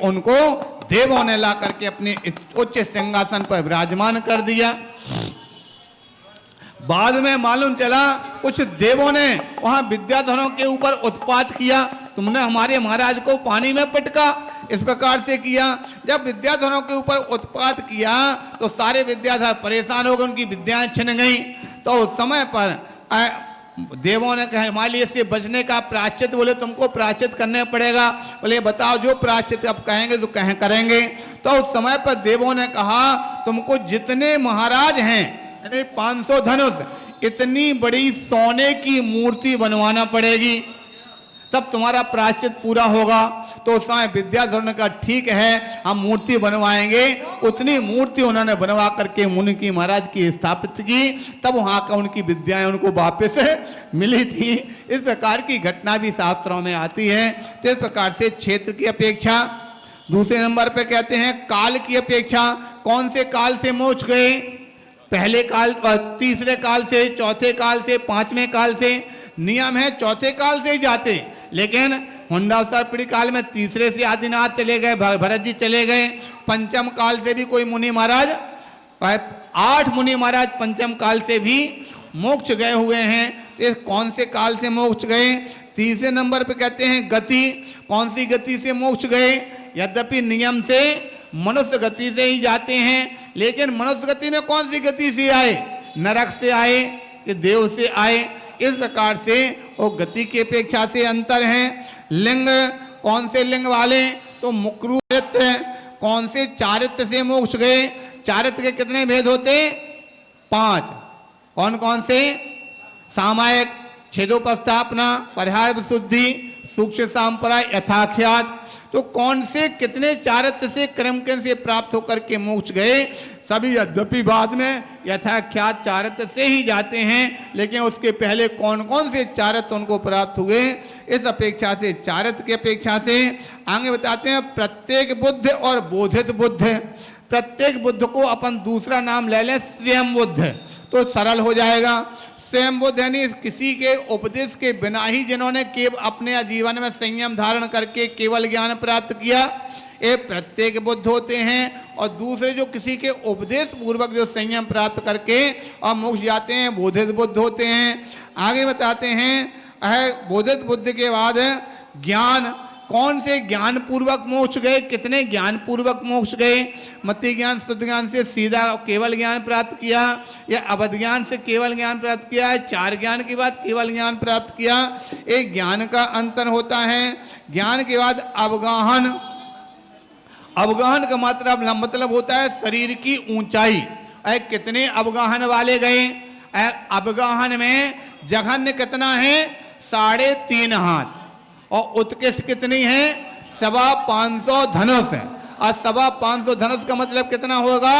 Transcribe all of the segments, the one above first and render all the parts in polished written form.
उनको देवों ने ला करके अपने उच्च सिंहासन पर विराजमान कर दिया। बाद में मालूम चला कुछ देवों ने वहां विद्याधरों के ऊपर उत्पात किया, तुमने हमारे महाराज को पानी में पटका, इस प्रकार से किया। जब विद्याधरों के ऊपर उत्पात किया तो सारे विद्याधर परेशान हो गए, उनकी विद्याएं छिन गई। तो उस समय पर देवों ने कहा हिमालय से बचने का प्रायश्चित, बोले तुमको प्रायश्चित करने पड़ेगा। बोले बताओ जो प्रायश्चित अब कहेंगे तो करेंगे। तो उस समय पर देवों ने कहा तुमको जितने महाराज हैं 500 धनुष, इतनी बड़ी सोने की मूर्ति बनवाना पड़ेगी, तब तुम्हारा प्रायश्चित पूरा होगा। तो उस समय विद्याधर ने कहा ठीक है हम मूर्ति बनवाएंगे। उतनी मूर्ति उन्होंने बनवा करके मुनि की महाराज की स्थापित की, तब वहां का उनकी विद्याएं उनको वापस मिली थी। इस प्रकार की घटना भी शास्त्रों में आती है। तो इस प्रकार से क्षेत्र की अपेक्षा, दूसरे नंबर पे कहते हैं काल की अपेक्षा। कौन से काल से मोक्ष गए? पहले काल, तीसरे काल से, चौथे काल से, पांचवें काल से। नियम है चौथे काल से ही जाते, लेकिन हुंडासर पीढ़ी काल में तीसरे से आदिनाथ चले गए, भरत जी चले गए। पंचम काल से भी कोई मुनि महाराज, 8 मुनि महाराज पंचम काल से भी मोक्ष गए हुए हैं। तो कौन से काल से मोक्ष गए? तीसरे नंबर पे कहते हैं गति। कौन सी गति से मोक्ष गए? यद्यपि नियम से मनुष्य गति से ही जाते हैं, लेकिन मनुष्य गति में कौन सी गति से आए? नरक से आए कि देव से आए? इस प्रकार से वो गति की अपेक्षा से अंतर है। लिंग, कौन से लिंग वाले? तो मुक्रु चारित्र। कौन से चारित्र से मोक्ष गए? चारित्र के कितने भेद होते? 5। कौन कौन से? सामायिक, छेदोपस्थापना, पर्याय शुद्धि, सूक्ष्म सांपरा, यथाख्यात। तो कौन से कितने चारित्र से क्रम से प्राप्त होकर के मोक्ष गए? सभी यद्यपि बाद में यथाख्यात चारित्र से ही जाते हैं, लेकिन उसके पहले कौन कौन से चारित्र उनको प्राप्त हुए, इस अपेक्षा से, चारित्र की अपेक्षा से आगे बताते हैं प्रत्येक बुद्ध और बोधित बुद्ध। प्रत्येक बुद्ध को अपन दूसरा नाम ले लें स्वयं बुद्ध, तो सरल हो जाएगा। स्वयं बुद्ध यानी किसी के उपदेश के बिना ही जिन्होंने केवल अपने जीवन में संयम धारण करके केवल ज्ञान प्राप्त किया, ये प्रत्येक बुद्ध होते हैं। और दूसरे जो किसी के उपदेश पूर्वक जो संयम प्राप्त करके और मोक्ष जाते हैं, बोधित बुद्ध होते हैं। आगे बताते हैं बोधित बुद्ध के बाद ज्ञान। कौन से ज्ञान पूर्वक मोक्ष गए? कितने ज्ञान पूर्वक मोक्ष गए? मति ज्ञान, शुद्ध ज्ञान से सीधा केवल ज्ञान प्राप्त किया, या अवध ज्ञान से केवल ज्ञान प्राप्त किया है, 4 ज्ञान के बाद केवल ज्ञान प्राप्त किया? एक ज्ञान का अंतर होता है। ज्ञान के बाद अवगाहन। अवगाहन का मतलब होता है शरीर की ऊंचाई। कितने अवगाहन वाले गए? अवगाहन में जघन्य कितना है? 3.5 हाथ। और उत्कृष्ट कितनी है? 525 धनुष है। और 525 धनुष का मतलब कितना होगा?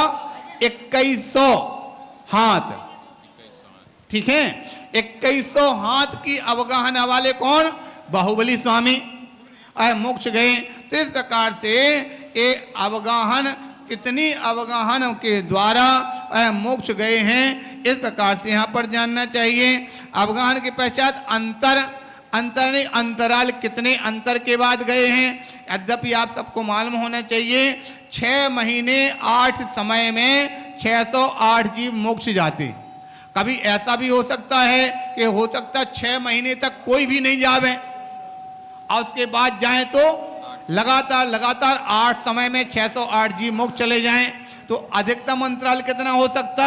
2100 हाथ। ठीक है, 2100 हाथ की अवगाहन वाले कौन? बाहुबली स्वामी मोक्ष गए। तो इस प्रकार से ये अवगाहन, कितनी अवगाहन के द्वारा मोक्ष गए हैं, इस प्रकार से यहाँ पर जानना चाहिए। अवगाहन के पश्चात अंतराल, कितने अंतर के बाद गए हैं? यद्यपि आप सबको मालूम होना चाहिए 6 महीने 8 समय में 608 जीव मोक्ष जाते। कभी ऐसा भी हो सकता है कि हो सकता 6 महीने तक कोई भी नहीं जावे और उसके बाद जाए तो लगातार 8 समय में 608 जीव मोक्ष चले जाएं। तो अधिकतम अंतराल कितना हो सकता?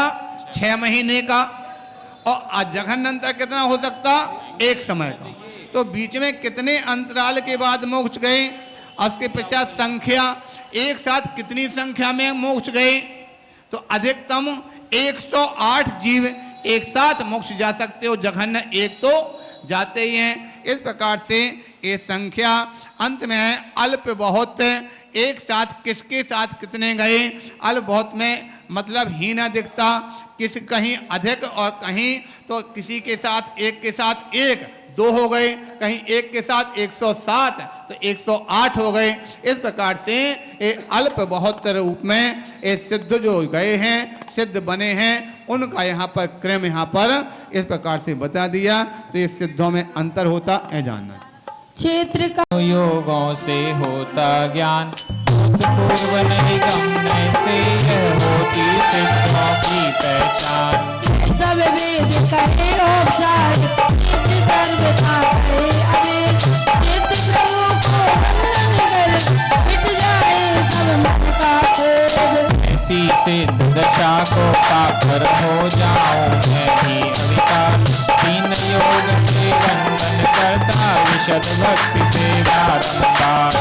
6 महीने का। और जघन्य अंतर कितना हो सकता? 1 समय का। तो बीच में कितने अंतराल के बाद मोक्ष गए? उसके पश्चात संख्या, एक साथ कितनी संख्या में मोक्ष गए? तो अधिकतम 108 जीव एक साथ मोक्ष जा सकते हो, जघन्य एक तो जाते ही हैं। इस प्रकार से ये संख्या अंत में है अल्प बहुत। एक साथ किसके साथ कितने गए? अल्प बहुत में मतलब ही ना दिखता, किसी कहीं अधिक और कहीं तो किसी के साथ एक के साथ 1 2 हो गए, कहीं एक के साथ 107 तो 108 हो गए। इस प्रकार से ये अल्प बहुत रूप में ये सिद्ध जो गए हैं, सिद्ध बने हैं, उनका यहाँ पर क्रम यहाँ पर इस प्रकार से बता दिया। तो ये सिद्धों में अंतर होता है जानना। क्षेत्र का योगों से होता ज्ञान, पूर्व नहीं गमने से यह होती सिद्धों की पहचान। सब वेद कहे उपचार नित्य सर्वथा कहे अवेद नित्य प्रभु को वंदन कर मिट जाए सब मन का खेद। ऐसी सिद्ध दशा को पाकर हो जाऊं मैं भी अविकार। तीन योग से वंदन करता विशद भक्ति से बारंबार।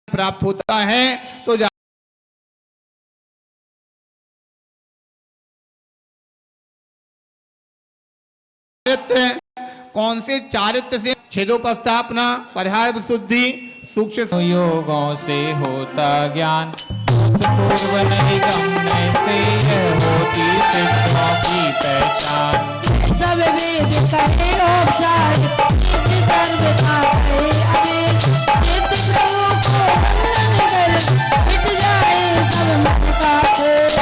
प्राप्त होता है तो कौन से चारित्र से छेदोपस्थापना पर्याय शुद्धि सूक्ष्म योगों से होता ज्ञान पूर्व नहीं गमने से यह होती सिद्धों की पहचान। सब वेद कहे उपचार नित्य सर्वथा कहे अवेद नित्य प्रभु को वंदन कर मिट जाए सब मन का खेद।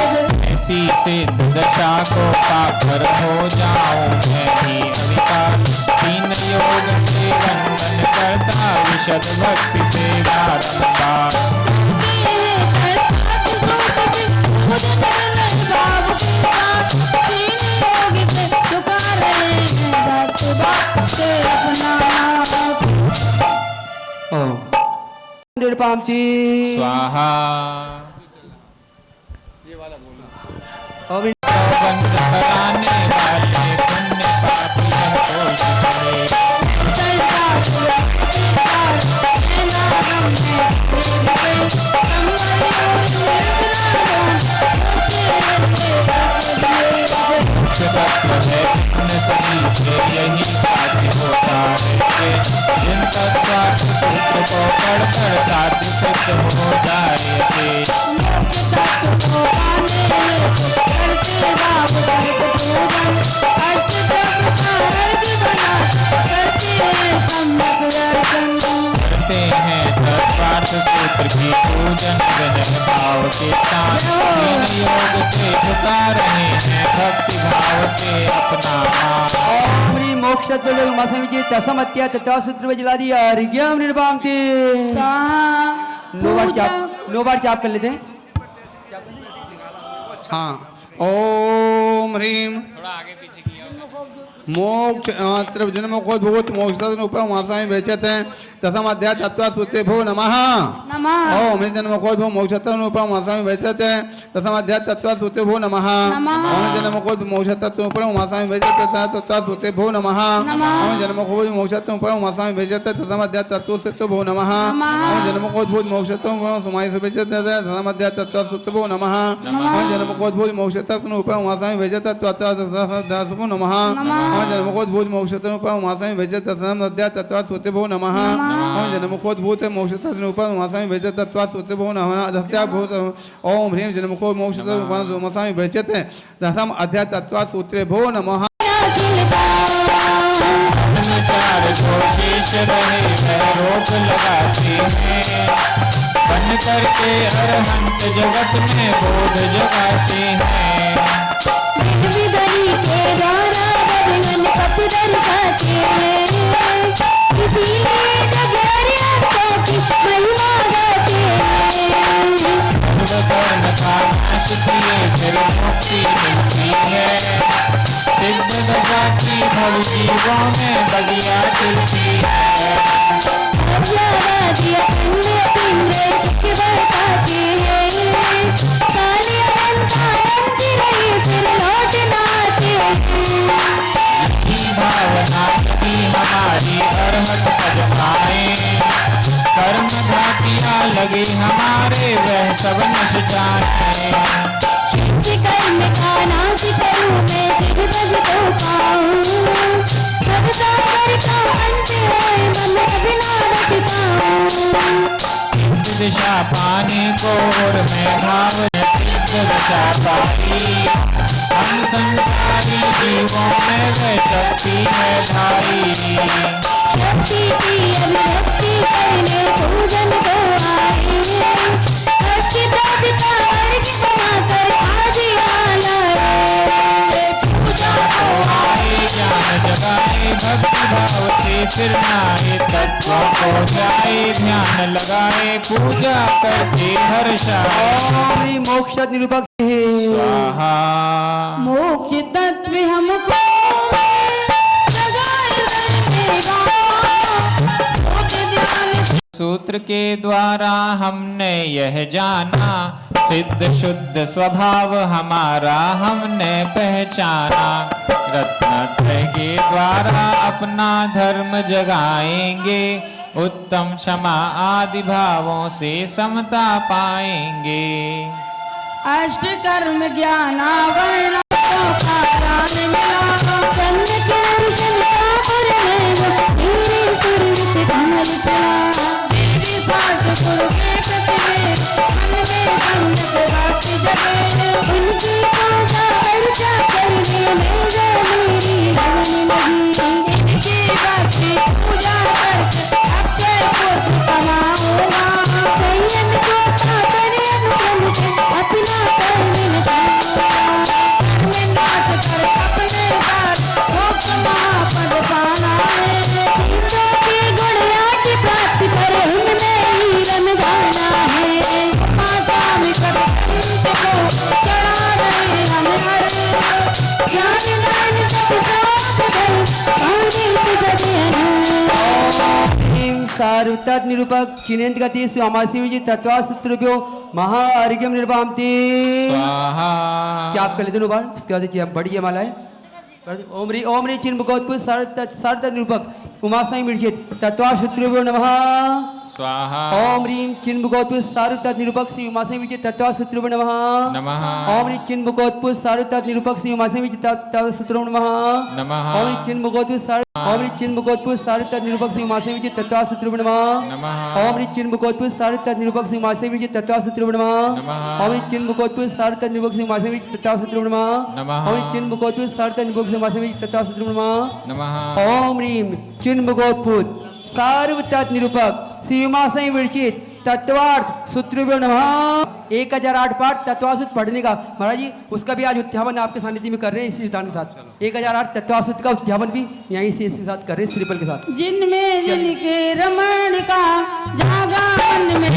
ऐसी सिद्ध दशा को पाकर हो जाऊं मैं भी अविकार। तीन योग से वंदन करता विशद भक्ति से बारंबार। निरपामती स्वाहा। ओम बंद कराने वाले पुण्य पापी यही साध्य होता है जिन तत्वार्थ सूत्र को पढ़कर साध्य सिद्ध हो जाए करते हैं तत्वार्थ सूत्र की पूजन विनय भाव के साथ। तीन योग से झुका रहे हैं भक्ति भाव से अपना मान। ओम मोक्ष मसमिति तसमत्या तथा सूत्र वजलादी अर्घ्यम निरपामती। नो बार चाप कर लेते हैं। हाँ ओम ह्रीम थोड़ा आगे पीछे किया मोक्ष जन्म को भूत मोक्ष मासामी वेचते हैं दसम अध्याय तत्व सुते भो नमः ओम जन्म को भू मोक्ष मासामी वेचते हैं दसम अध्याय तत्व सुते भो नमः ओम जन्म को मोक्ष मासामी वेचते तत्व सुते भो नमः ओम जन्म को मोक्ष मासामी वेचते दसम अध्याय तत्व सुते भो नमः ओम जन्म को भूत मोक्ष समाई वेचते दसम अध्याय तत्व सुते भो नमः ओम जन्म को भूत मोक्ष मासामी वेचते तत्व नमः जन्मकोद्भूत मोक्षतनुपा मासामी वेजत तत्सम अध्याय तत्वात् सुते भो नमः ओम जन्मकोद्भूत मोक्षतनुपा मासामी वेजत तत्वात् सुते भो नमः दस्त्या भूत ओम ह्रीम जन्मकोद्भूत मोक्षतनुपा मासामी वेजत दसम अध्याय तत्वात् सुते भो नमः। चार कोशिश रहे रोक लगाते हैं बन करके अरहंत जगत में बोध जगाते हैं। के द्वारा बदन कप दर्शाते हैं इसीलिए जग हरियाणा की महिमा गाते हैं। कर्म का नाश किए फिर मुक्ति मिलती है सिद्ध दशा की भव जीवों में बगिया चलती है। दिया पिंडे पिंडे सुख बरसाते हैं काले अनंत रही फिर लौट नाते भावना की हमारी अरहत पद पाए कर्म घाटियाँ लगी हमारे वह सब नश जाए। कर्म का नाश करूं मैं सिद्ध पद को पाऊं सब सागर का अंत है मन बिना रख पाऊं। दिशा पाने को और मैं भाव सिद्ध दशा पाई हम संसारी जीवों में वह शक्ति है भाई। शक्ति की अभिव्यक्ति करने पूजन को फिर नाए तत्व को जाए ध्यान लगाए पूजा करके हर्षाए ओम ह्रीं मोक्ष निरूपक स्वाहा मोक्ष तत्व हमको जगाए रहेगा मोक्ष ध्यान सूत्र के द्वारा हमने यह जाना सिद्ध शुद्ध स्वभाव हमारा हमने पहचाना रत्नत्रय के द्वारा अपना धर्म जगाएंगे उत्तम क्षमा आदि भावों से समता पाएंगे अष्ट कर्म ज्ञान वर्ण का ज्ञान मिला चंद्र के अर्शन का और मेरे सुरत कमल चला देवी सात गुरु के प्रति में मन में संगत भक्ति जगे उनकी पूजा अर्चा करने में जो मेरी लगन लगी इनकी भक्ति पूजा करके अक्षय पुत्र कमाऊंगा संयम को करे अनुकूल से अपना कर्म में नाश कर अपने साथ मोक्ष महापद पाना है सीता के गुण याद प्राप्त कर उनमें ही रम जाना है स्वामी कर को चढ़ा रहे हम हर ज्ञान दान सब प्राप्त कर पानी ह्रीं सार्वतत् निरूपक चिनेन्द्र गति स्वामासी विजय तत्वा सूत्रभ्यो महार्घ्यम निर्वामते स्वाहा जाप कर लेते हैं बार उसके बाद ये बड़ी माला है ओम ह्रीं चिन्ह भगवतपुर सार्वतत् निरूपक उमासाई मिर्चित तत्वा सूत्रभ्यो नमः स्वाहा ओम ह्रीं चिन्ह भगवतपुर सार्वतत् निरूपक श्री उमासाई विजय तत्वा सूत्रभ्यो नमः नमः ओम ह्रीं चिन्ह भगवतपुर सार्वतत् निरूपक श्री उमासाई विजय तत्वा सूत्रभ्यो नमः नमः ओम ह्रीं चिन्ह भगवतपुर ओम ह्रीं चिन्ह भगवतपुर सार्वतत् निरूपक श्री उमासाई विजय तत्वा सूत्रभ्यो नमः नमः ओम ह्रीं चिन्ह भगवतपुर सार्वतत् निरूपक श्री उमासाई विजय तत्वा सूत्रभ्यो नमः नमः ओम ह्रीं चिन्ह भगवतपुर सार्वतत् निरूपक श्री उमासाई विजय तत्वा सूत्रभ्यो नमः नमः ओम ह्रीं चिन्ह भगवतपुर सार्वतत् निरूपक श्री उमासाई विजय तत्वा सूत्रभ्यो नमः नमः ओम ह्रीं चिन्ह भगवतपुर सार्वतत् निरूपक श्री उमासाई विरचित तत्वार्थ सूत्रभ्यो नमः 1008 पाठ तत्वासुत पढ़ने का महाराज जी उसका भी आज उद्यापन आपके सानिध्य में कर रहे हैं इसी विधान के साथ 1008 तत्वासुत का उद्यापन भी यहीं से इसके साथ कर रहे हैं श्रीपल के साथ जिनमें जिनके रमण का जागा मन में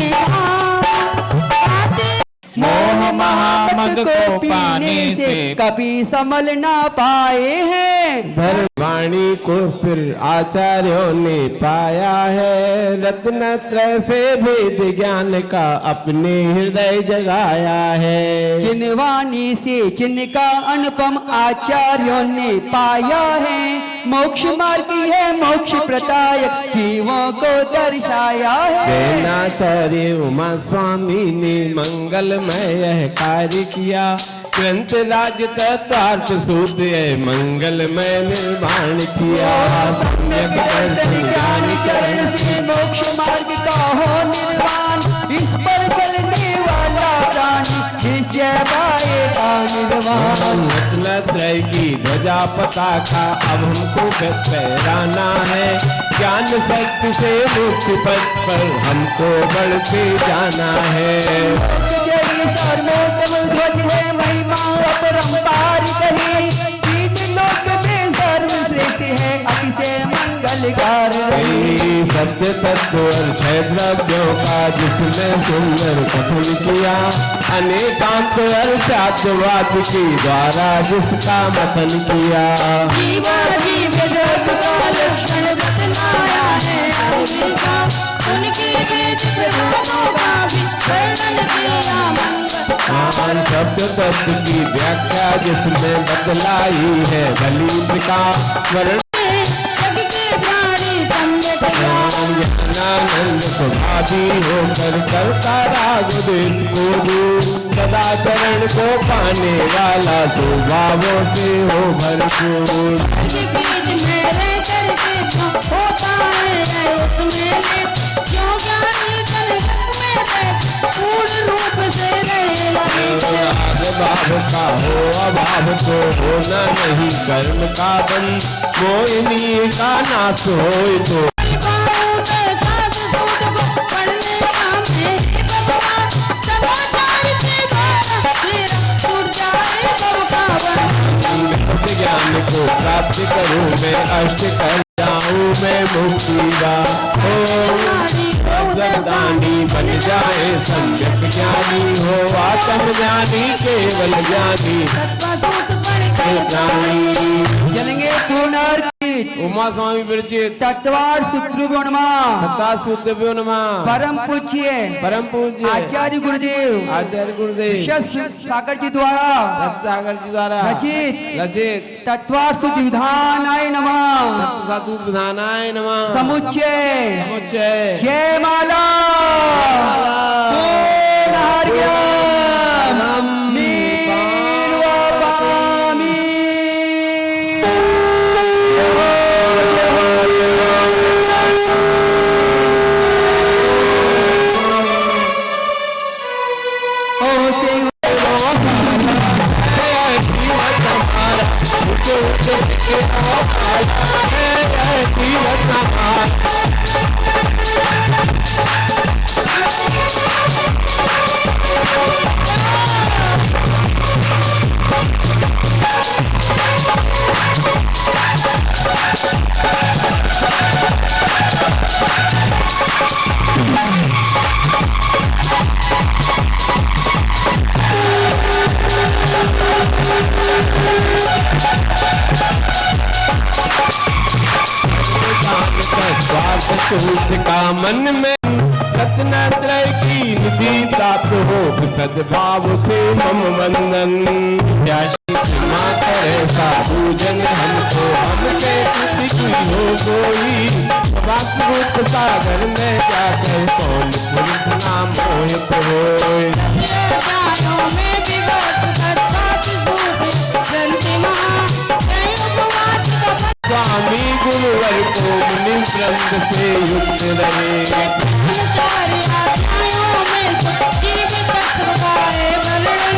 मोह महामद को पाने से कभी संभल ना पाए हैं धर्मवाणी को फिर आचार्यों ने पाया है रत्नत्रय से भेद ज्ञान का अपने हृदय जगाया है चिन्हवाणी से चिन्ह का अनुपम आचार्यों ने पाया है मोक्ष मार्ग है मोक्ष प्रदायक जीवों को दर्शाया है सेनाचार्य उमा स्वामी ने मंगलमय यह कार्य किया ग्रंथ राज तत्वार्थ सूत्र मंगलमय निर्माण किया सम्यक दर्शन ज्ञान चरण से मोक्ष मार्ग का हो निर्वाण इस पर चलने वाला प्राणी निश्चय पाएगा निर्वाण रत्नत्रय की ध्वजा पताका अब हमको फहराना है ज्ञान शक्ति से मुक्ति पथ पर हमको बढ़ते जाना है सर्वोत्तम ध्वज है महिमा अपरंपार कही तीन लोक में सर्वश्रेष्ठ है अतिशय मंगलकार सत्य तत्व और छह द्रव्यों का जिसने सुंदर कथन किया अनेकांत और शास्त्रवाद के द्वारा जिसका मथन किया जीवा जीव जगत का लक्षण बतलाया है उनके भेद प्रभावों का भी वर्णन किया महान शब्द तत्व की व्याख्या जिसने बतलाई है भली का वर्ण जग के प्राणी सम्यक ज्ञानानंद स्वभावी होकर करता राग देश को दूर सदाचरण को पाने वाला स्वभावों से हो भरपूर बीच में रह करके होता है उसमें क्यों ज्ञानी तन में पूर्ण रूप से रहे भाव का हो अभाव को होना नहीं कर्म का बंध मोहिनी का नाश हो तो ज्ञान को प्राप्त करूं मैं अष्ट कर जाऊं मैं दानी बन जाए सम्यक ज्ञानी हो आत्म ज्ञानी केवल ज्ञानी तत्वसूत पढ़ के ज्ञानी चलेंगे पूर्ण उमा स्वामी विरचित तत्वार्थ सूत्र सत्ता सूत्र नमा परम पूज्य परम पूज्य आचार्य गुरुदेव आचार्य गुरुदेव विशेष सागर जी द्वारा सागर जी द्वारा रचित तत्वार्थ शुद्ध विधानाय नमः साधु विधानाय नमः समुच्चय समुच्चय जय माला पूर्ण हरिओम मीर्वापामि। ओ जय का मन में रत्नत्रय की निधि प्राप्त हो सद्भाव से मम वंदन क्षमा करे साधुजन हमको हमसे त्रुटि की हो कोई वास्तुरूप सागर में जाकर कौन पुरुष नाम मोहित होए ज्ञानों में विगत तत्वसूत ग्रंथि महा जय उपवास का स्वामी गुरुवर को मुनि वृंद से युक्त रहे चारि अध्यायों में जीव तत्व का है वर्णन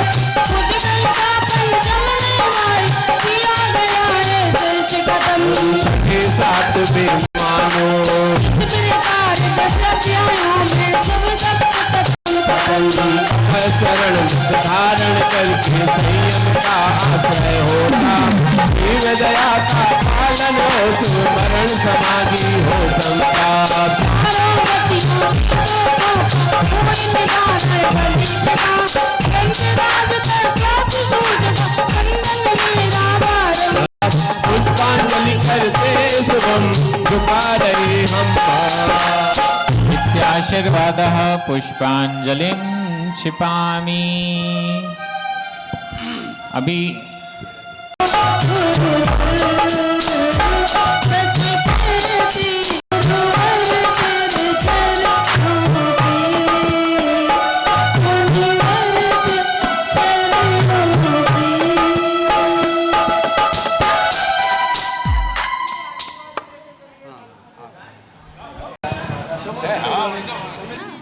खुद गीता पंचम में किया गया है संच कथम छठे सात बेमानो इस प्रकार 10 अध्यायों में सब तत्व चरण धारण करके संयम का आश्रय होता शिव दया का पालन हो सुमरण समाधि हो संताप पुष्पांजलि करते शुभम झुका रहे हम इत्याशीर्वादः पुष्पांजलिं क्षिपामि। अभी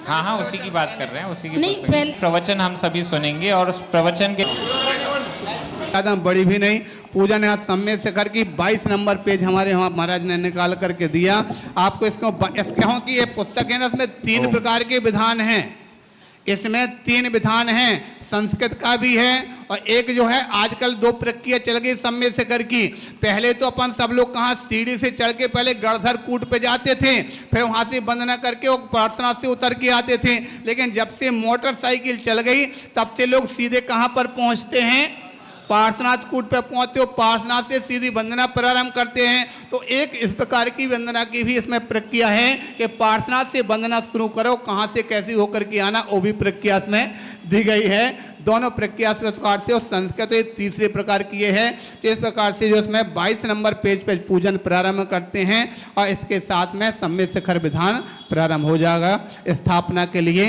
हाँ हाँ उसी की बात कर रहे हैं, उसी की नहीं, पुस्तक। पहले- प्रवचन हम सभी सुनेंगे और उस प्रवचन के ज़्यादा बड़ी भी नहीं। पूजन यहाँ सम्य शिखर की 22 नंबर पेज हमारे वहाँ महाराज ने निकाल करके दिया आपको। इसको क्योंकि ये पुस्तक है ना, इसमें 3 प्रकार के विधान हैं। इसमें 3 विधान हैं, संस्कृत का भी है और एक जो है आजकल 2 प्रक्रिया चल गई सम्य शिखर की। पहले तो अपन सब लोग कहाँ सीढ़ी से चढ़ के पहले गढ़धर कूट पे जाते थे, फिर वहाँ से वंदना करके वो प्रार्थना से उतर के आते थे। लेकिन जब से मोटरसाइकिल चल गई तब से लोग सीधे कहाँ पर पहुँचते हैं, पार्श्वनाथ कूट पे पहुंचते हो, पार्श्वनाथ से सीधी वंदना प्रारंभ करते हैं। तो एक इस प्रकार की वंदना की भी इसमें प्रक्रिया है कि पार्श्वनाथ से वंदना शुरू करो, कहाँ से कैसी होकर के आना वो भी प्रक्रिया इसमें दी गई है। दोनों प्रक्रिया से प्रकार से और संस्कृत तो तीसरे प्रकार की ये है। तो इस प्रकार से जो इसमें 22 नंबर पेज पे पूजन प्रारंभ करते हैं और इसके साथ में सम्य शिखर विधान प्रारंभ हो जाएगा। स्थापना के लिए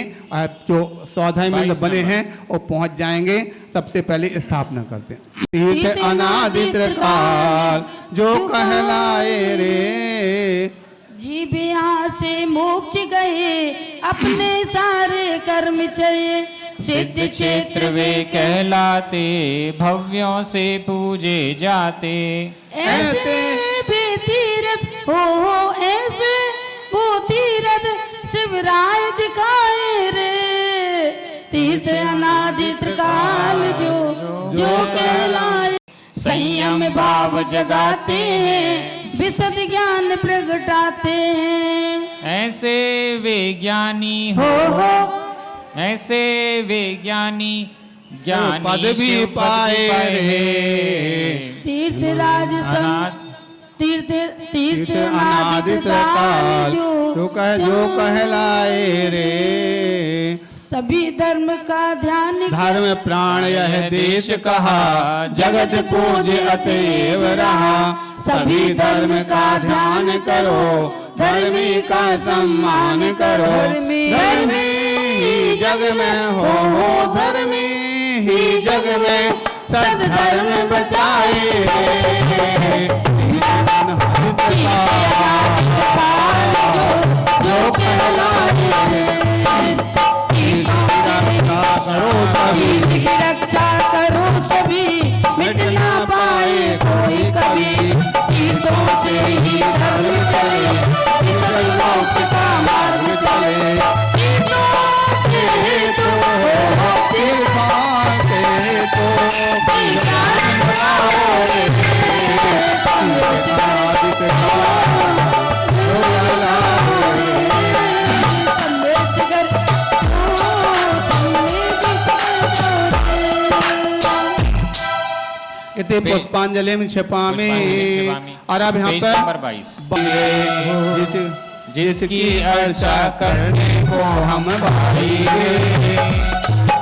जो सौधाई बने हैं वो पहुंच जाएंगे। सबसे पहले स्थापना करते हैं। तीर्थ अनादि त्रिकाल जो कहलाए रे, जीव यहाँ से मोक्ष गए अपने सारे कर्म चये। सिद्ध क्षेत्र वे कहलाते भव्यों से पूजे जाते। ऐसे भी तीर्थ हो ऐसे वो तीर्थ शिवराय दिखाए रे। तीर्थ अनादि त्रिकाल जो कहलाए। संयम भाव जगाते हैं विशद ज्ञान प्रगटाते हैं। ऐसे वे ज्ञानी हो ऐसे वे ज्ञानी ज्ञानी पद भी शिव पद पाए रे। तीर्थराज अनाथ तीर्थ तीर्थ अनादित काल जो कहलाए रे। सभी धर्म का ध्यान धर्म प्राण यह देश कहा, जगत पूज्य अतएव रहा। सभी धर्म का ध्यान करो, धर्मी का सम्मान करो। धर्मी ही जग में हो, धर्मी ही जग में सद्धर्म बचाए। जो कहलाए करो सभी की रक्षा करो सभी, मिट ना पाए कोई कभी। तीर्थों से ही धर्म चले, विशद मोक्ष का मार्ग चले। तीर्थों के हेतु हो तीर्थां के तो ज्ञान बढ़ाओ रे। इति पुष्पांजलि में छिपामी। और अब यहाँ पेज नंबर पर 22 जिसकी अर्चा करने को हम भाई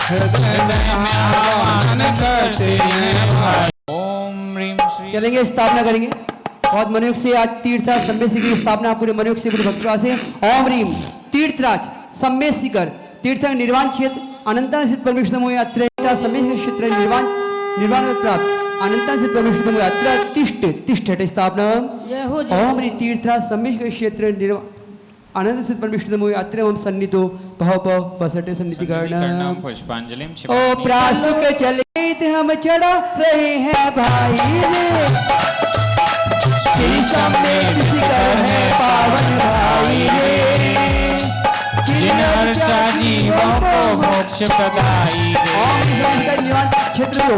हृदय में आह्वान करते हैं भाई। ओम ह्रीं श्री चलेंगे, स्थापना करेंगे। बहुत मनोयोग से आज तीर्थराज सम्मेसी की स्थापना पूरे मनोयोग से पूरे भक्तों से। ओम ह्रीं तीर्थराज सम्मेसीकर तीर्थ निर्वाण क्षेत्र अनंता स्थित परमेश्वर अत्र सम्मेसी क्षेत्र निर्वाण प्राप्त अनंता स्थित परमेश्वर अत्र तिष्ठ तिष्ठ स्थापना। जय हो ओम ह्रीं तीर्थराज सम्मेसी क्षेत्र निर्वाण अनंत स्थित परमेश्वर अत्र हम सन्निधो भव बसटे सन्निधि करना। पुष्पांजलि ओ प्रासुक चले थे हम चढ़ा रहे हैं भाई रे। शीशम में शिखर है पावन भाई रे। जिन अर्चा जीवों को मोक्ष प्रदाई ओम रे। नमस्कार निवान क्षेत्र को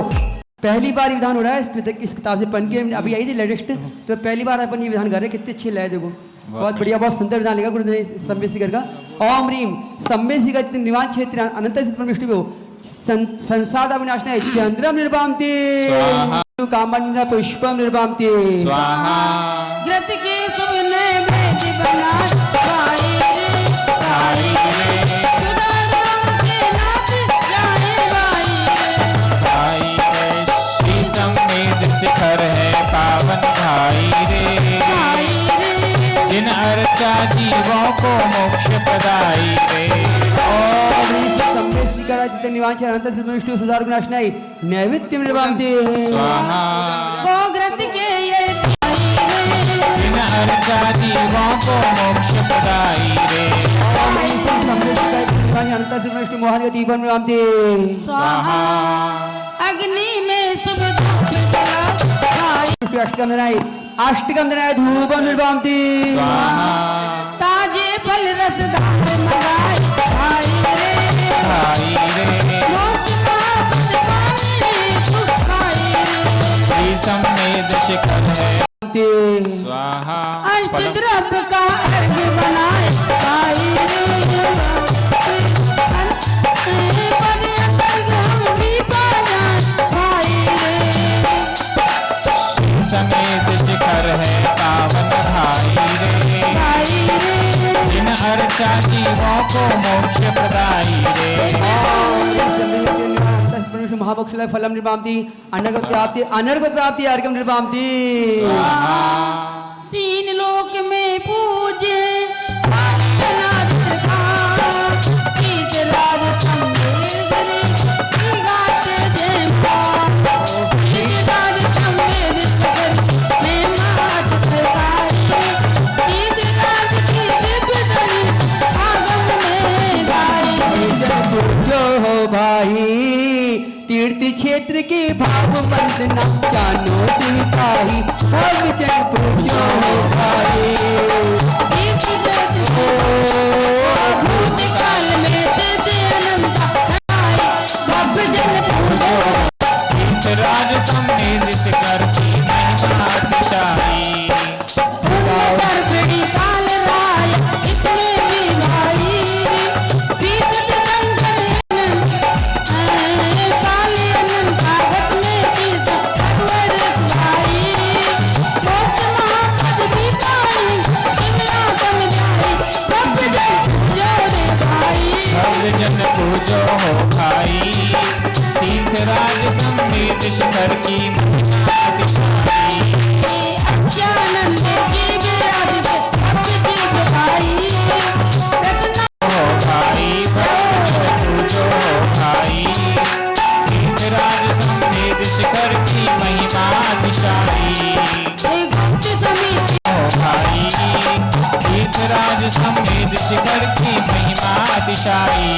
पहली बार विधान हो रहा है इस किताब से पढ़ के अभी आई थी लेटेस्ट, तो पहली बार अपन ये विधान कर रहे हैं। कितने अच्छे लय देखो, बहुत बढ़िया, बहुत सुंदर विधान लिखा गुरु सम्मेसीकर का। ओम ह्रीं सम्मेसीकर निवान क्षेत्र अनंत परमेश्वर हो संसार का विनाश नहीं चंद्रम निर्वामते कामना पुष्पम निर्वामते स्वाहा। ग्रत के शुभ नैवेद्य बनाए भाई रे भाई रे। खुदा राम के नाथ जाए भाई रे। भाई रे श्री समेत शिखर है पावन भाई रे। भाई रे जिन अर्चा जीवों को मोक्ष प्रदाई रे। जितने निवास अनंत विष्णु सुधार विनाश नहीं नैवेद्य निर्वामते स्वाहा। गोग्रत के ये भाई रे। जिन अर्चा जीवों को मोक्ष प्रदाई रे। अनंत विष्णु मोहन का दीपन निर्वामते स्वाहा। अग्नि में शुभ धूप जला भाई। अष्टकम दनाई अष्टकम दनाई धूपम निर्वामते स्वाहा। ताजे फल रसदार मंगाए भाई रे भाई रे मोक्ष प्राप्त पाने तू भाई रे। श्री समेत शिखर है स्वाहा। अष्ट द्रव्य का अर्घ बनाए भाई रे। पद अंतर्ग हम भी पा जाए भाई रे। श्री समेत शिखर है पावन भाई रे। भाई रे जिन अर्चा जीवों को मोक्ष प्रदाई रे। महाभक्षल फलम निर्वामती अनर्घ प्राप्ति अर्घम निर्वामती। तीन लोक में पूजे अनाथ प्रकार। तीर्थराज सम्मेद रे गाते जय मां। तीर्थराज सम्मेद सगर में मात सरकार। तीर्थराज की दिव्य धनी आगम में गाए। पूछो हो भाई तीर्थ क्षेत्र के भाव वंदना जानो सिखाई भगचन पूछो हो भाई। तीर्थ क्षेत्र भूतकाल में सिद्ध अनंत भव्य जन पूजो। तीर्थराज समेत शिखर की महिमा अतिशाई। जन पूजो हो भाई, तीर्थराज समेत शिखर की महिमा दिखाई। अज्ञानंद जी विराज से भक्त दिखाई, रत्ना हो भाई भक्त जन पूजो हो भाई, तीर्थराज समेत शिखर की महिमा दिखाई। गुप्त समिति हो भाई तीर्थराज समेत शिखर की महिमा दिखाई।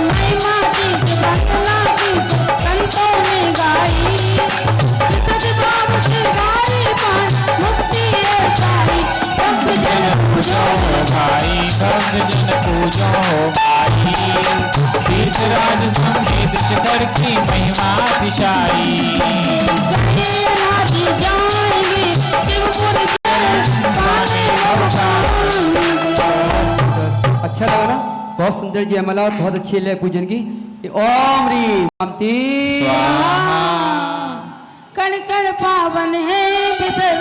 महिमा तीर्थ बंगला की संतों ने गाई, सद्भाव से गाई पान मुक्ति पाई। भक्त जन पूजो हो भाई भक्त जन पूजो हो भाई, तीर्थराज समेत शिखर की महिमा दिशाई। गए अनादि जाएंगे शिवपुर पाने अच्छा लगा ना? बहुत सुंदर जी अमला और बहुत अच्छी लय पूजन की। ये ओम रीम शांति कण कण पावन है बिसर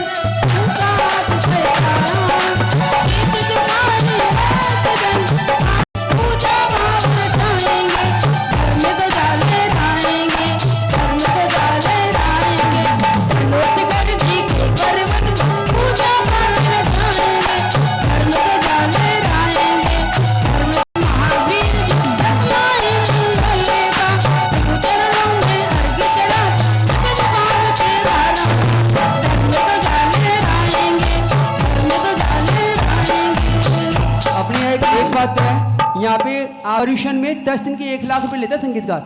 पूजा भाव रचाएंगे, धर्म तो डाले जाएंगे, धर्म तो डाले जाएंगे। नमस्कार जी के करवट पूजा भाव रचाएंगे, धर्म तो डाले जाएंगे, धर्म महावीर रत्नाई मंगलेगा, चरणों में अर्घ्य चढ़ा सद्भाव से धारा, धर्म तो डाले जाएंगे, धर्म तो डाले जाएंगे। अपनी एक बात है, यहाँ पे पर्यूषण में 10 दिन के 1 लाख रुपए लेता है संगीतकार।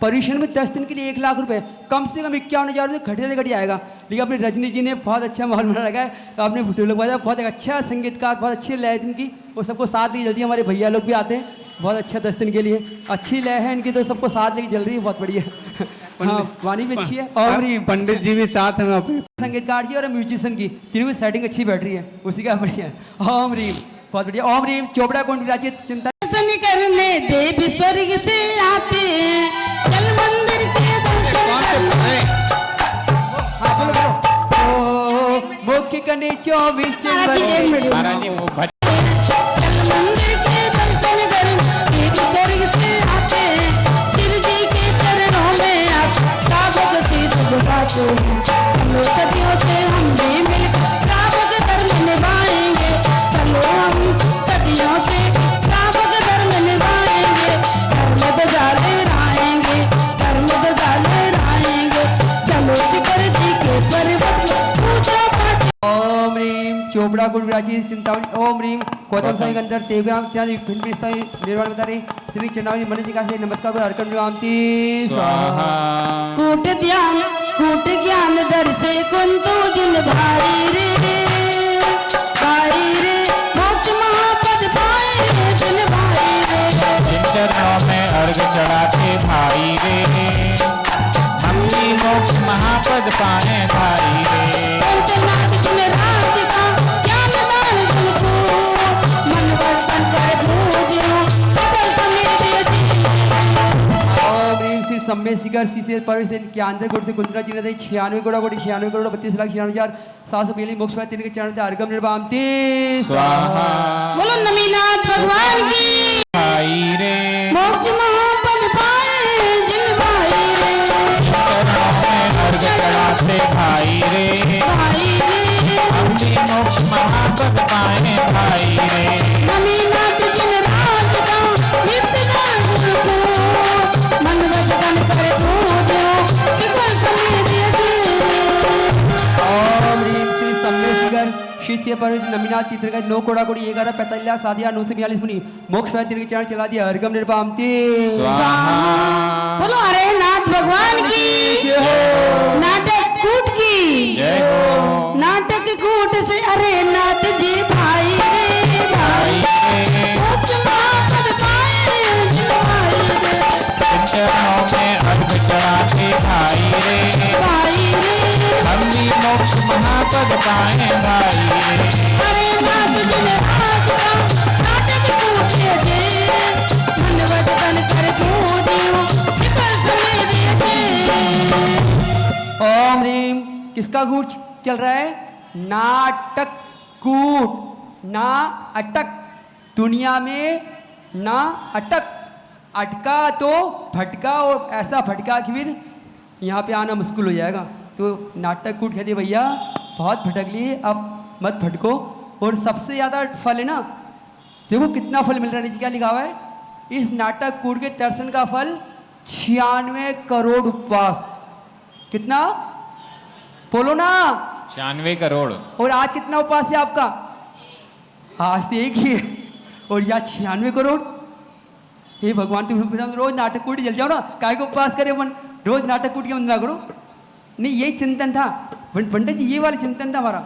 पर्यूषण में 10 दिन के लिए 1 लाख रुपए, कम से कम 51,000 रुपये घटिया से घटिया आएगा। लेकिन अपने रजनी जी ने बहुत अच्छा माहौल बना रखा है, तो आपने फोटो लोग बताया बहुत एक अच्छा संगीतकार, बहुत अच्छी लय है इनकी, और सबको साथ लेके जल्दी हमारे भैया लोग भी आते हैं, बहुत अच्छा 10 दिन के लिए अच्छी लय है इनकी, तो सबको साथ लेके जल रही है, बहुत बढ़िया। हाँ वाणी भी अच्छी है। और पंडित जी भी साथ हैं अपने। संगीतकार जी और म्यूजिशियन की तीनों की सेटिंग अच्छी बैठ रही है, उसी का बढ़िया है। ओम रीम बहुत बढ़िया। ओम रीम चोपड़ा कुंड विराजित चिंता दर्शन करने देव स्वर्ग से आते हैं, जल मंदिर के दर्शन करने हाँ बोलो बोलो। मुख्य कने 24 चिंबल महाराज जी वो भट जल मंदिर के दर्शन करने देव स्वर्ग से आते हैं, शिव जी के चरणों में आप साबक शीश झुकाते हैं। चलो सदियों से हम भी मिल साबक धर्म निभाएंगे, चलो हम सदियों से साबक धर्म निभाएंगे, धर्म बजाले रहेंगे, धर्म बजाले रहेंगे। चलो शिखर जी के पर्वत पूजा पाठ ओम रीम चोपड़ा कुंड विराजित चिंतामणि। ओम रीम गौतम साई अंदर तेवग्राम त्यादि भिन्न साई निर्वाण बता रहे तिनी चंडावली मन दिखा से नमस्कार अर्कन निवामती स्वाहा। कूट ध्यान कूट ज्ञान दर से कुंतु जिन भाई रे भाई रे, मोक्ष महापद पाए रे जिन भाई रे। जिन चरणों में अर्घ चढ़ाते भाई रे, हम भी मोक्ष महापद पाए भाई रे। अंतनाथ जिन राज का ज्ञान दान तुमको, मन वर्तन कर पूज्यो सकल समेत जी। ओम रीम श्री सम्मे शिखर शीशे पर से के अंदर गुण से कुंद्रा चिन्ह दे 96 करोड़ 32,96,742 मोक्ष पाए तिनके चरण ते अर्घम निर्वामती स्वाहा। बोलो नमीनाथ भगवान की भाई रे मोक्ष महापद पाए जिन भाई रे चरणों में अर्घ चढ़ाते भाई रे, भाई रे। हम भी मोक्ष महापद पाए भाई रे। नमीनाथ जिन राज का नित्य दान तुमको, मन वचन कर पूज्यो शिखर समेत जी। ओम रीम श्री सम्मे शिखर शीशे पर नमीनाथ तीर्थ का 9 कोड़ा कोड़ी 11,45,942 मुनि मोक्ष पाए तिनके चरण चला दिया अर्घम निर्वामती स्वाहा। बोलो अरे नाथ भगवान की, नाटक कूट की जय हो नाटक कूट से अरे नाथ जी भाई रे भाई रे। मोक्ष महापद पाए रे जिन भाई रे जिन चरणों में अर्घ चढ़ाते भाई रे, भाई रे। हम भी मोक्ष महापद पाए भाई रे। अरे नाथ जिन राज का नाटक कूट जे, मन वचन कर पूज्यो शिखर समेत जी। ओम रीम किसका कूट चल रहा है? नाटक कूट ना अटक, दुनिया में ना अटक अटका तो भटका और ऐसा भटका कि फिर यहाँ पे आना मुश्किल हो जाएगा। तो नाटक कूट कहते भैया बहुत भटक लिए, अब मत भटको। और सबसे ज़्यादा फल है ना, देखो कितना फल मिल रहा है, नीचे क्या लिखा हुआ है, इस नाटक कूट के दर्शन का फल 96 करोड़ उपवास। कितना बोलो ना? 96 करोड़। और आज कितना उपवास है आपका? आज तो एक ही है, और यहाँ 96 करोड़। हे भगवान, तुम रोज नाटक कूट जल जाओ ना, काय को उपवास करे मन, रोज नाटक कूट के वंदना करो। नहीं, यही चिंतन था पंडित जी, ये वाला चिंतन था हमारा।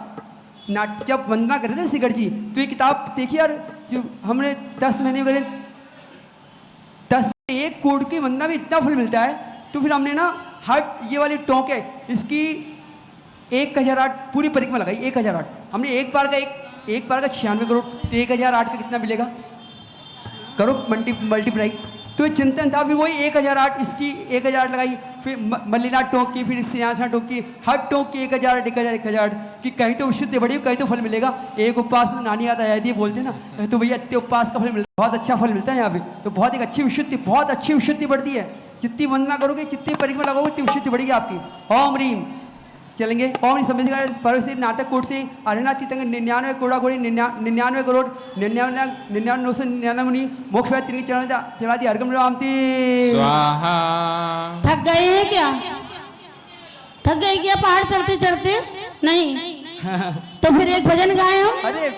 जब वंदना कर रहे थे शिखर जी, तो ये किताब देखिए यार, जो हमने 10 महीने करे, 10 एक कोड की वंदना में इतना फल मिलता है। तो फिर हमने ना हर ये वाली टोंक है इसकी 1008 पूरी परिक्रमा लगाई, 1008। हमने एक बार का 96 करोड़, तो 1008 का कितना मिलेगा, करो मल्टीप्लाई। तो ये चिंतन था, फिर वही 1008, इसकी 1008 लगाई, फिर मल्लीनाथ टोंक की, फिर सिंहासना टोंक की, हर टोंक की 1000 1000 कि कहीं तो शुद्ध बढ़ी, कहीं तो फल मिलेगा। एक उपवास में नानी याद आया थी, बोलते ना, तो भैया इतने उपवास का फल मिलता है, बहुत अच्छा फल मिलता है यहाँ पे। तो बहुत एक अच्छी विशुद्धि, बहुत अच्छी विशुद्धि बढ़ती है। जितनी वंदना करोगे, जितनी परिक्रमा लगाओगे, उतनी विशुद्धि बढ़ेगी आपकी। ओम रीम चलेंगे। ओम समझ पर्व से नाटक कोट से अरनाथ तीर्थंकर 99 करोड़ घोड़ी 99 करोड़ 99 मोक्ष चला दी अर्गम राम स्वाहा। थक गए हैं क्या? थक गए क्या पहाड़ चढ़ते चढ़ते? नहीं तो फिर एक भजन गाए हम। अरे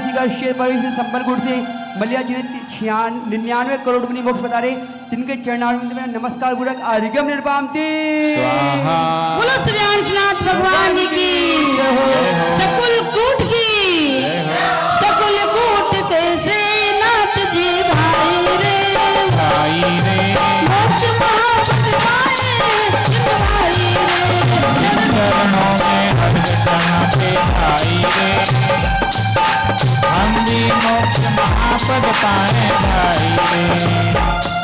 शिखर शेर परिषद संबलपुर से मलिया जी ने 99 करोड़ मुनि मोक्ष बता रहे, तिनके चरणारविंद में नमस्कार पूर्वक अर्घ्यम निर्वापति। स्वाहा बोलो श्री हंसनाथ भगवान की, सकुल कूट की, सकुल कूट के श्रीनाथ जी भाई रे, भाई रे मोक्ष महापद पाए चित भाई रे, चरणों में अर्घ चढ़ाते भाई रे, हम भी मोक्ष महापद पाए भाई रे।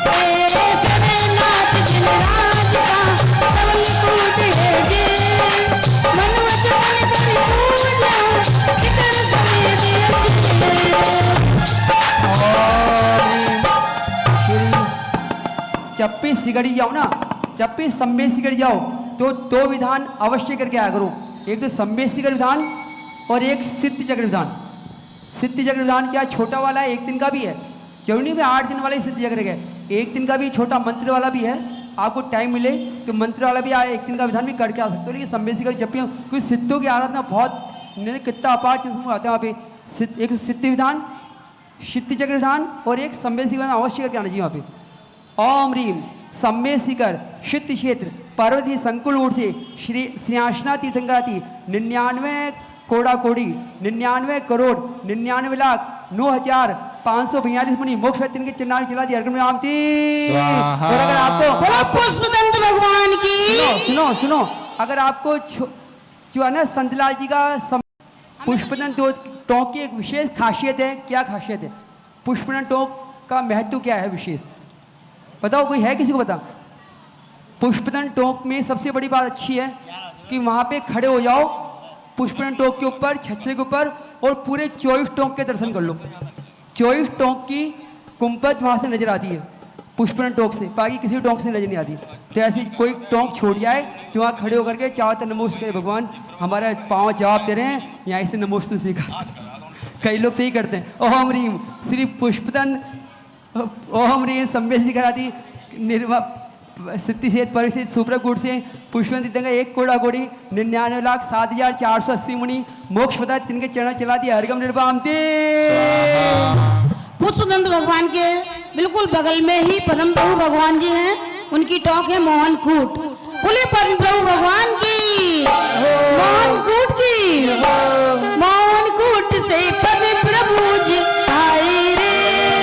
तेरे श्रीनाथ जिन राज का सकुल कूट है जे, मन वचन कर पूजा शिखर समेत जब भी सिगड़ी जाओ ना, जब भी सम्मे सिगड़ी जाओ तो दो विधान अवश्य करके आया करो। एक तो सम्मे सिगड़ विधान और एक सिद्ध चक्र विधान। सिद्ध चक्र विधान क्या छोटा वाला है, एक दिन का भी है, जरूरी में 8 दिन वाला ही सिद्ध चक्र है, एक दिन का भी छोटा मंत्र वाला भी है। आपको टाइम मिले तो मंत्र वाला भी एक दिन का विधान भी करके आ सकते हो। लेकिन सम्मे सिगड़ जब भी क्योंकि सिद्धों की आराधना बहुत कितना अपार चिंतन आते हैं वहाँ पे। एक सिद्ध विधान, सिद्ध चक्र विधान और एक सम्मे सिगड़ विधान अवश्य करके आना चाहिए वहाँ पे। ओम रीम सम्मे शिखर शित क्षेत्र पार्वती संकुल ऊट से श्री श्रीयाशना तीर्थंकराती 99 कोड़ा कोड़ी 99 करोड़ 99 लाख 9,542 मुनि मोक्ष के चिन्ह चला दिया अर्घ्य में आमती। स्वाहा। और अगर आपको बोलो पुष्पदंत भगवान की, सुनो सुनो अगर आपको जो है ना संतलाल जी का पुष्पदंत टोंक की एक विशेष खासियत है। क्या खासियत है? पुष्पदंत टोंक का महत्व क्या है विशेष? बताओ, कोई है किसी को पता? पुष्पदंत टोंक में सबसे बड़ी बात अच्छी है कि वहाँ पे खड़े हो जाओ पुष्पदंत टोंक के ऊपर, छज्जे के ऊपर, और पूरे 24 टोंक के दर्शन कर लो। 24 टोंक की कुंपत वहाँ से नजर आती है पुष्पदंत टोंक से, बाकी किसी टोंक से नजर नहीं आती। तो ऐसी कोई टोंक छोड़ जाए तो वहाँ खड़े होकर के चाहते नमोस्तुते भगवान, हमारा पाँव जवाब दे रहे हैं, यहाँ से नमोस्तु सीखा। कई लोग तो यही करते हैं। ओम रीम श्री पुष्पदंत ओम रीम सम्मेसी कराती निर्मा सिद्धि से परिस्थित सुप्रकूट से पुष्पदंत तीर्थंकर 1 कोड़ा कोड़ी 99,07,480 मुनि मोक्ष पता तिनके चरण चला दिया अर्घ्यम निर्वापति। पुष्पदंत भगवान के बिल्कुल बगल में ही पद्म प्रभु भगवान जी हैं, उनकी टोंक है मोहन कूट। बोले पद्म प्रभु भगवान की, मोहन कूट की, मोहन कूट से पद्म प्रभु जी आए रे,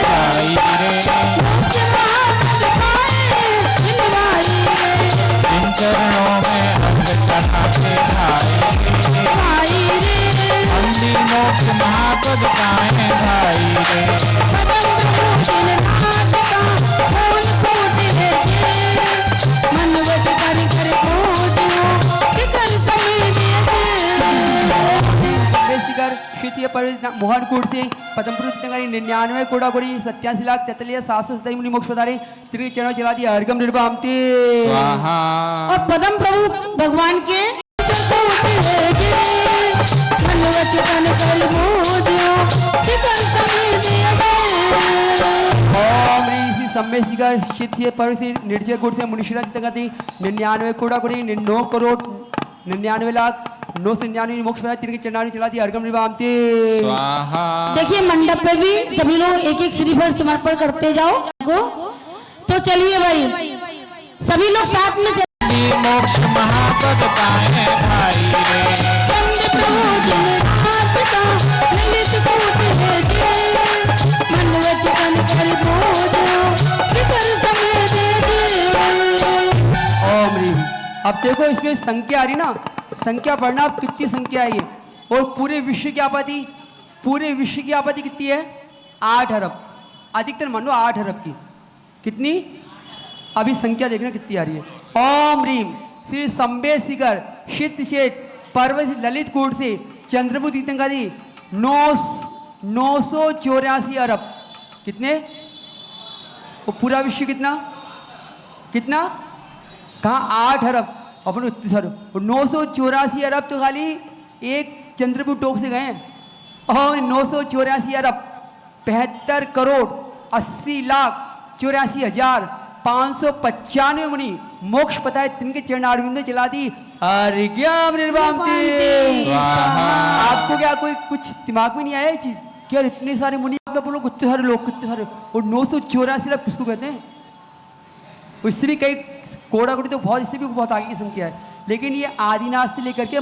भाई रे मोक्ष महापद पाए जिन भाई रे, जिन चरणों में अर्घ चढ़ाते भाई रे, भाई रे, हम भी मोक्ष महापद पाए भाई रे। पद्म प्रभु जिन राज का मोहन कूट है जे, मन वचन कर पूजो शिखर समेत शिखर शीतीय पर्वत मोहनकूट से पद्मपुर तीर्थंकरी 99 कोड़ा कोड़ी 87,43,727 मुनि मोक्ष पधारे तिनके चरणों चला दिया अर्घ्यम निर्वापति। स्वाहा और पद्म प्रभु भगवान के मन वचन कर पूजो शिखर समेत ओम ह्रीं श्री सम्मे शिखर शीतीय पर्वत से निर्जय कूट से मुनिश्वर तीर्थंकरी 99 कोड़ा कोड़ी 9 करोड़ 99 लाख 999 मोक्ष पधारे तिनके चरणों चला दिया अर्घ्यम निर्वापति। स्वाहा देखिए मंडप पे भी सभी लोग एक एक श्रीफल समर्पण करते जाओ को। तो चलिए भाई सभी लोग साथ में मोक्ष महापद पाए भाई रे, चंद्र प्रभु जिन रात का ललित कूट है जे, मन वचन कर पूजो शिखर समेत ओम ह्रीं। अब देखो इसमें संख्या आ रही ना, संख्या पढ़ना अब कितनी संख्या है ये, और पूरे विश्व की आबादी, पूरे विश्व की आबादी कितनी है? 8 अरब, अधिकतर मान लो 8 अरब की। कितनी? अभी संख्या देखना कितनी आ रही है। ओम रीम श्री सम्बे शिखर शीत शेत पर्वत ललित कूट से चंद्रभूत तीर्थंकरी 984 अरब। कितने? वो पूरा विश्व कितना कितना? कहाँ 8 अरब, अपन 984 अरब तो खाली एक चंद्रभूत टोक से गए हैं। और 984 अरब 75 करोड़ 80 लाख 84,595 मुनि मोक्ष पता है तिनके चरणारविंद में चला दी अर्घ्यम निर्वापति। स्वाहा। आपको क्या कोई कुछ दिमाग में नहीं आया ये चीज? कि यार इतने सारे मुनि आप बोलो कितने सारे लोग कितने सारे, और 984 आप किसको कहते हैं? इससे भी कई कोड़ा कोड़ी तो बहुत, इससे भी बहुत आगे की संख्या है। लेकिन ये आदिनाथ से लेकर के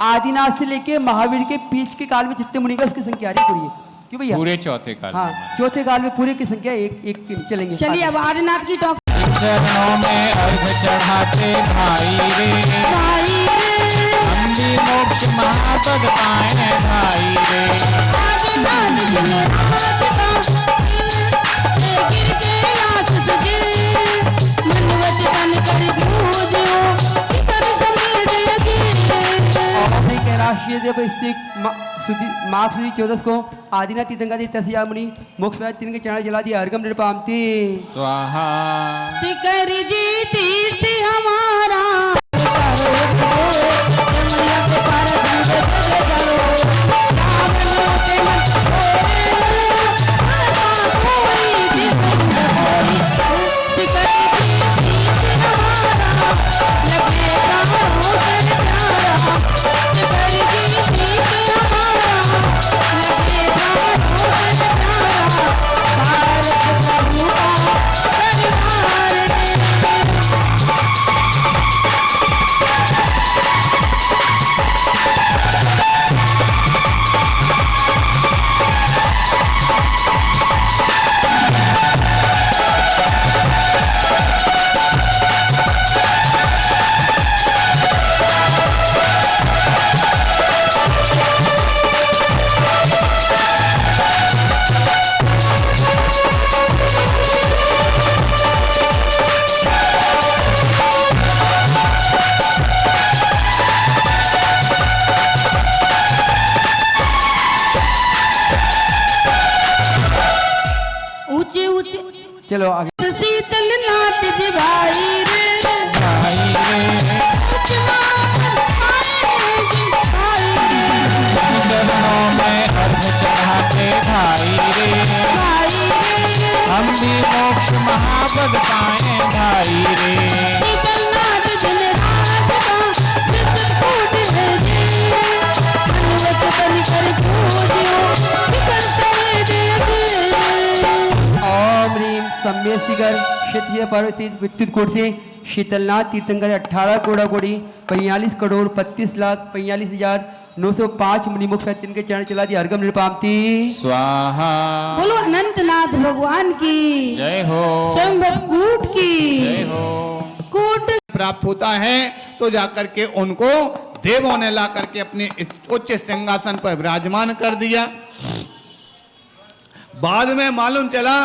आदिनाथ से लेके महावीर के बीच के काल में जितने मुनि का उसकी संख्या आ रही है पूरी, क्यों भैया? पूरे चौथे काल हाँ, चौथे काल में पूरे की संख्या एक की चलेंगे। चलिए अब आदिनाथ की टॉक चरणों में अर्घ चढ़ाते भाई रे, भाई रे हम भी मोक्ष महापद पाए भाई रे। आदिनाथ दिन रात का गिर के आशीष दे, मन वचन कर पूजो शिखर समेत लगे। और कैलाशीय देव स्थित माघ सुदी 14 को आदिनाथ तीर्थंकर तस्या मुनि मोक्ष पाए, तीन के चरण जला दिया अर्घम निर्पामती स्वाहा। शिखर जी तीर्थ हमारा यमुना के पार गंगे सजे करो, रावणों के मन कोई दिल न कोई। शिखर जी तीर्थ हमारा लगे कामों से प्यारा, शिखर जी तीर्थ हमारा लगे कामों से प्यारा। भारत प्रभु का परिवार रे। ऊंचे ऊंचे चलो आगे। शीतल नाथ जी भाई रे, भाई रे कुछ मांगन आए जी भाई रे, चरणों में अर्घ चढ़ाते भाई रे, भाई रे हम भी मोक्ष महापद पाए भाई रे। शीतल नाथ दिन रात का विद्युत कूट है जी, अनुवत बन कर पूजो शिखर समेत लगे। ओम ह्रीम सम्य सिगर क्षत्रिय पार्वती विद्युत कोट से शीतलनाथ तीर्थंकर 18 कोड़ा कोड़ी 45 करोड़ 35 लाख 45,905 मुनि मोक्ष पाए, तीन के चरण चला दिया अर्घम निर्पामती स्वाहा। बोलो अनंतनाथ भगवान की जय हो, स्वयंवर कूट की जय हो। कूट प्राप्त होता है तो जाकर के उनको देवों ने ला करके अपने उच्च सिंहासन पर विराजमान कर दिया। बाद में मालूम चला